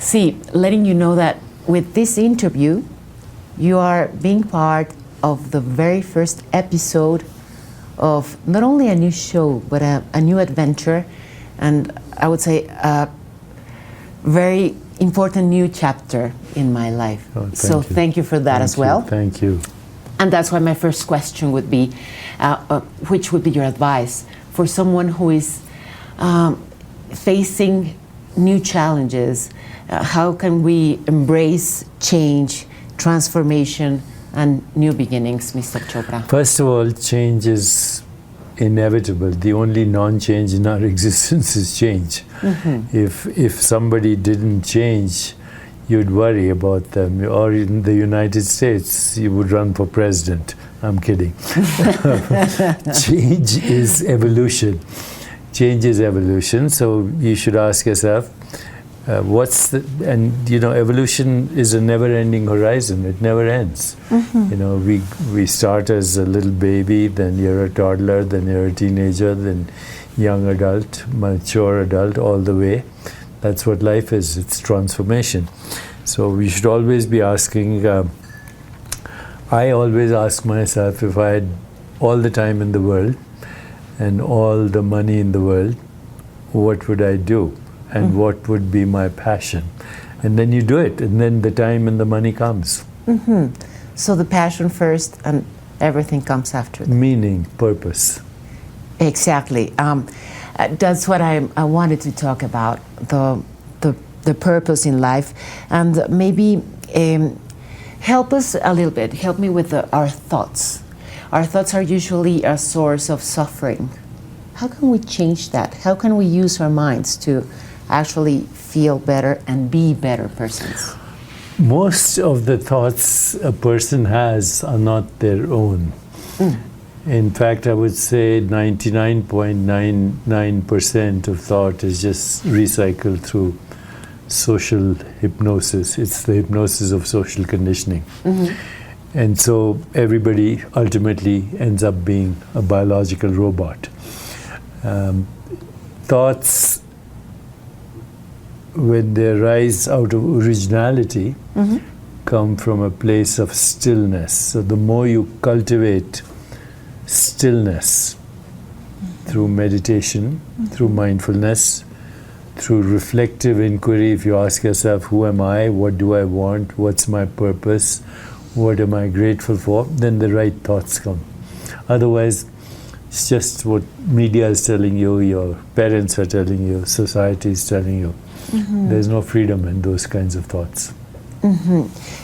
See, letting you know that with this interview, you are being part of the very first episode of not only a new show, but a new adventure, and I would say a very important new chapter in my life. Thank you for that as well. Thank you. And that's why my first question would be, which would be your advice for someone who is facing new challenges? How can we embrace change, transformation, and new beginnings, Mr. Chopra? First of all, change is inevitable. The only non-change in our existence is change. If somebody didn't change, you'd worry about them. Or in the United States, you would run for president. I'm kidding. Change is evolution. Change is evolution. So you should ask yourself, evolution is a never-ending horizon. It never ends. We start as a little baby, then you're a toddler, then you're a teenager, then young adult, mature adult, all the way. That's what life is. It's transformation. So we should always be asking. I always ask myself, if I had all the time in the world and all the money in the world, what would I do? And what would be my passion? And then you do it, and then the time and the money comes. So the passion first, and everything comes after that. Meaning, purpose. Exactly. That's what I wanted to talk about, the purpose in life. And maybe help us a little bit, help me with our thoughts. Our thoughts are usually a source of suffering. How can we change that? How can we use our minds to actually feel better and be better persons? Most of the thoughts a person has are not their own. In fact, I would say 99.99% of thought is just recycled through social hypnosis. It's the hypnosis of social conditioning. And so everybody ultimately ends up being a biological robot. Thoughts, when they rise out of originality, come from a place of stillness. So the more you cultivate stillness through meditation, through mindfulness, through reflective inquiry, if you ask yourself, who am I, what do I want, what's my purpose, what am I grateful for, then the right thoughts come. Otherwise, it's just what media is telling you, your parents are telling you, society is telling you. There's no freedom in those kinds of thoughts.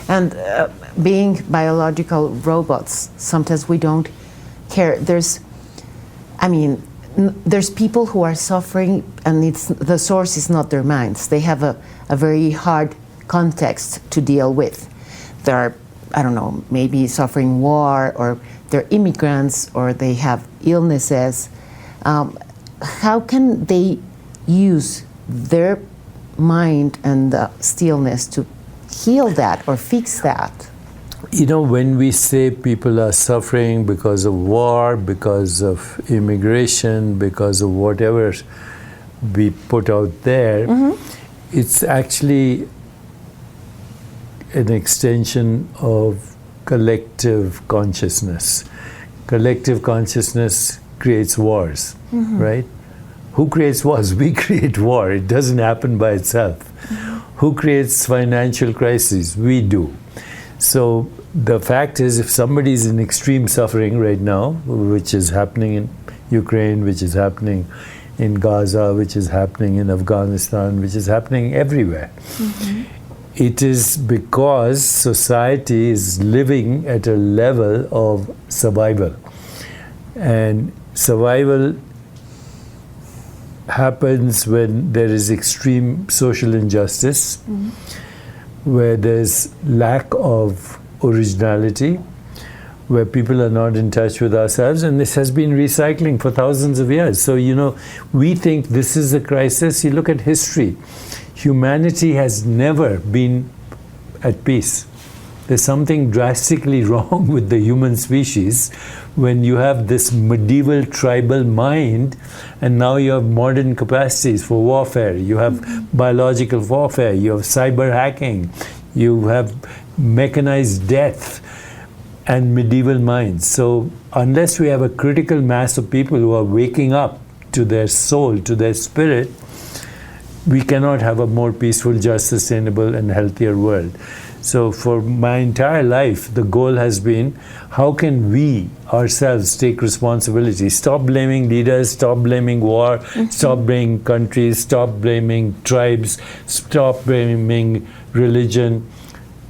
And being biological robots, sometimes we don't care. There's people who are suffering, and the source is not their minds. They have a very hard context to deal with. They're, maybe suffering war, or they're immigrants, or they have illnesses. How can they use their mind and stillness to heal that or fix that? When we say people are suffering because of war, because of immigration, because of whatever we put out there, it's actually an extension of collective consciousness. Collective consciousness creates wars, right? Who creates wars? We create war. It doesn't happen by itself. Who creates financial crises? We do. So the fact is, if somebody is in extreme suffering right now, which is happening in Ukraine, which is happening in Gaza, which is happening in Afghanistan, which is happening everywhere, it is because society is living at a level of survival. And survival happens when there is extreme social injustice, where there's lack of originality, where people are not in touch with ourselves, and this has been recycling for thousands of years. So, we think this is a crisis. You look at history. Humanity has never been at peace. there's something drastically wrong with the human species when you have this medieval tribal mind, and now you have modern capacities for warfare. You have biological warfare, you have cyber hacking, you have mechanized death and medieval minds. So unless we have a critical mass of people who are waking up to their soul, to their spirit, we cannot have a more peaceful, just, sustainable, and healthier world. So for my entire life, the goal has been, how can we ourselves take responsibility? Stop blaming leaders, stop blaming war, stop blaming countries, stop blaming tribes, stop blaming religion.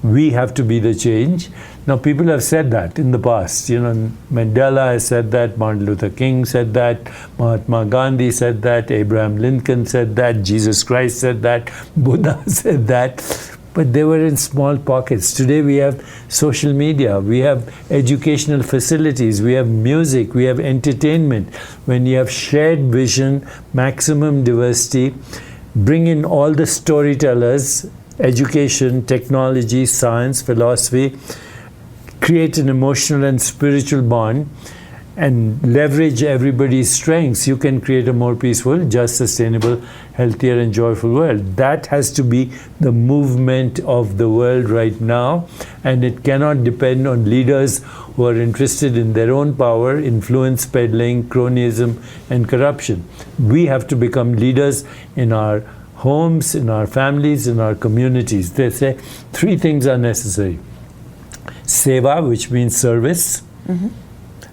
We have to be the change. Now, people have said that in the past. You know, Mandela has said that, Martin Luther King said that, Mahatma Gandhi said that, Abraham Lincoln said that, Jesus Christ said that, Buddha said that. But they were in small pockets. Today we have social media, we have educational facilities, we have music, we have entertainment. When you have shared vision, maximum diversity, bring in all the storytellers, education, technology, science, philosophy, create an emotional and spiritual bond, and leverage everybody's strengths, you can create a more peaceful, just, sustainable, healthier, and joyful world. That has to be the movement of the world right now, and it cannot depend on leaders who are interested in their own power, influence peddling, cronyism, and corruption. We have to become leaders in our homes, in our families, in our communities. They say 3 things are necessary. Seva, which means service.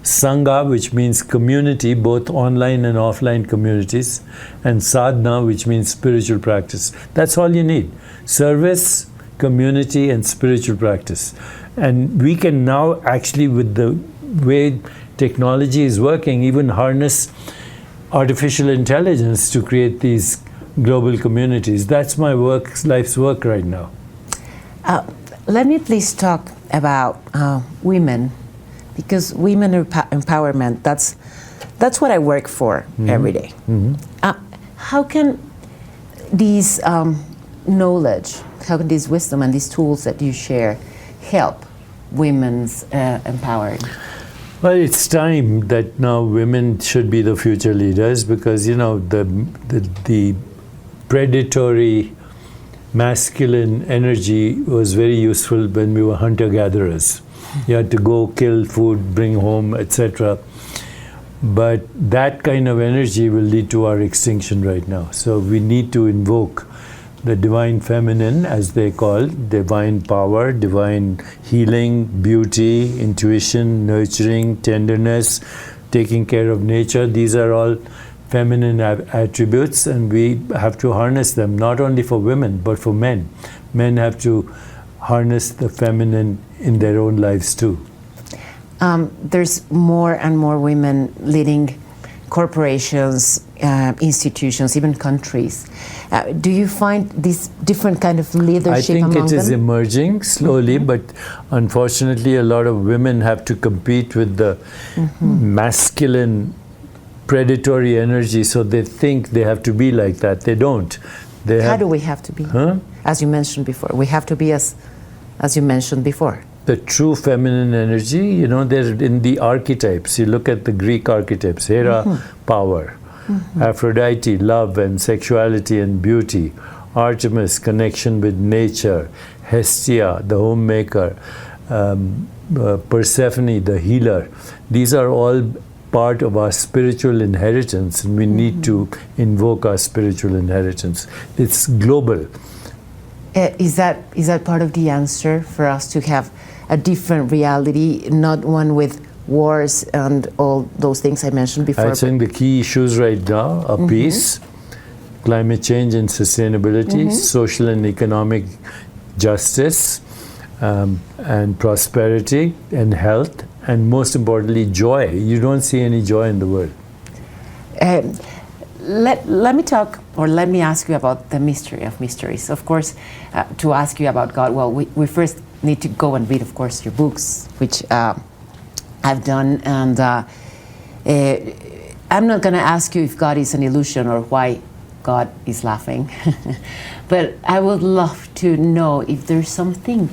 Sangha, which means community, both online and offline communities. And sadhana, which means spiritual practice. That's all you need. Service, community, and spiritual practice. And we can now actually, with the way technology is working, even harness artificial intelligence to create these global communities. That's my life's work right now. Let me please talk about women, because women empowerment, that's what I work for every day. How can these knowledge, how can this wisdom and these tools that you share help women's empowering? Well, it's time that now women should be the future leaders, because, you know, the predatory masculine energy was very useful when we were hunter-gatherers. You had to go kill food, bring home, etc. But that kind of energy will lead to our extinction right now. So we need to invoke the divine feminine, as they call, divine power, divine healing, beauty, intuition, nurturing, tenderness, taking care of nature. These are all feminine attributes, and we have to harness them, not only for women, but for men. Men have to harness the feminine in their own lives too. There's more and more women leading corporations, institutions, even countries. Do you find this different kind of leadership among them? I think it is emerging slowly, but unfortunately a lot of women have to compete with the masculine predatory energy, so they think they have to be like that. They don't. How do we have to be? As you mentioned before, we have to be as you mentioned before. The true feminine energy, you know, they're in the archetypes. You look at the Greek archetypes, Hera, power, Aphrodite, love and sexuality and beauty, Artemis, connection with nature, Hestia, the homemaker, Persephone, the healer. These are all part of our spiritual inheritance, and we need to invoke our spiritual inheritance. It's global. Is that part of the answer for us to have a different reality, not one with wars and all those things I mentioned before? I think the key issues right now are peace, climate change and sustainability, social and economic justice, and prosperity and health, and most importantly, joy. You don't see any joy in the world. Let me talk, or let me ask you about the mystery of mysteries. Of course, to ask you about God, well, we first need to go and read, of course, your books, which I've done. And I'm not going to ask you if God is an illusion or why God is laughing. But I would love to know if there's something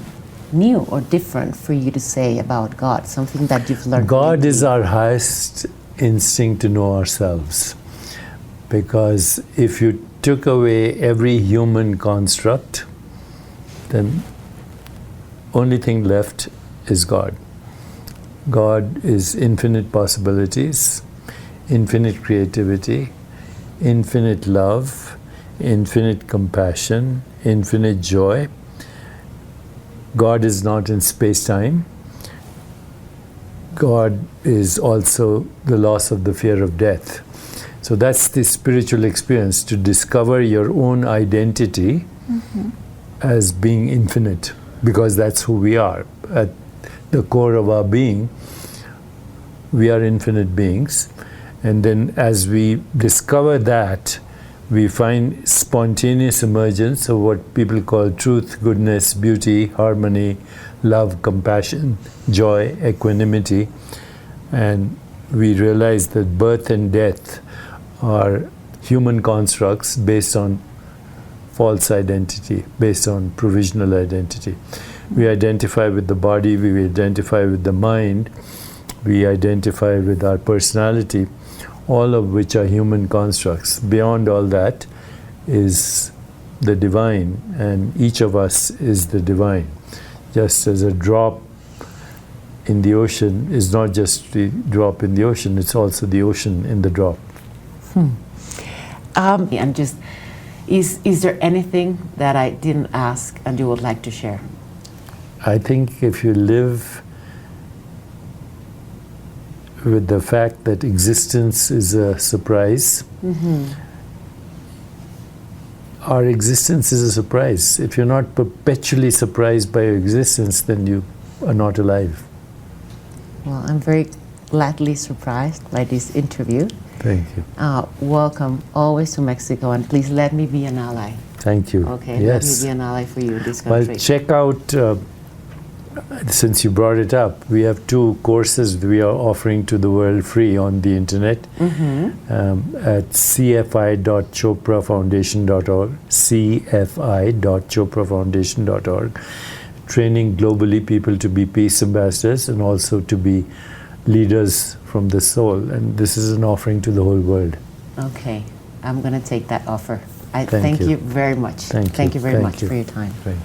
new or different for you to say about God? Something that you've learned? God is our highest instinct to know ourselves. Because if you took away every human construct, then only thing left is God. God is infinite possibilities, infinite creativity, infinite love, infinite compassion, infinite joy. God is not in space-time. God is also the loss of the fear of death. So that's the spiritual experience, to discover your own identity as being infinite, because that's who we are. At the core of our being, we are infinite beings. And then as we discover that, we find spontaneous emergence of what people call truth, goodness, beauty, harmony, love, compassion, joy, equanimity. And we realize that birth and death are human constructs based on false identity, based on provisional identity. We identify with the body, we identify with the mind, we identify with our personality, all of which are human constructs. Beyond all that is the divine, and each of us is the divine. Just as a drop in the ocean is not just the drop in the ocean, it's also the ocean in the drop. And just, is there anything that I didn't ask and you would like to share? I think if you live with the fact that existence is a surprise, our existence is a surprise. If you're not perpetually surprised by your existence, then you are not alive. Well, I'm very gladly surprised by this interview. Thank you. Welcome always to Mexico, and please let me be an ally. Thank you. Okay, Yes. let me be an ally for you in this country. Well, check out, since you brought it up, we have 2 courses we are offering to the world free on the internet at cfi.choprafoundation.org, cfi.choprafoundation.org, training globally people to be peace ambassadors and also to be leaders from the soul. And this is an offering to the whole world. Okay, I'm going to take that offer. Thank Thank you. you very much. Thank you. Thank you very Thank much you. for your time. Right.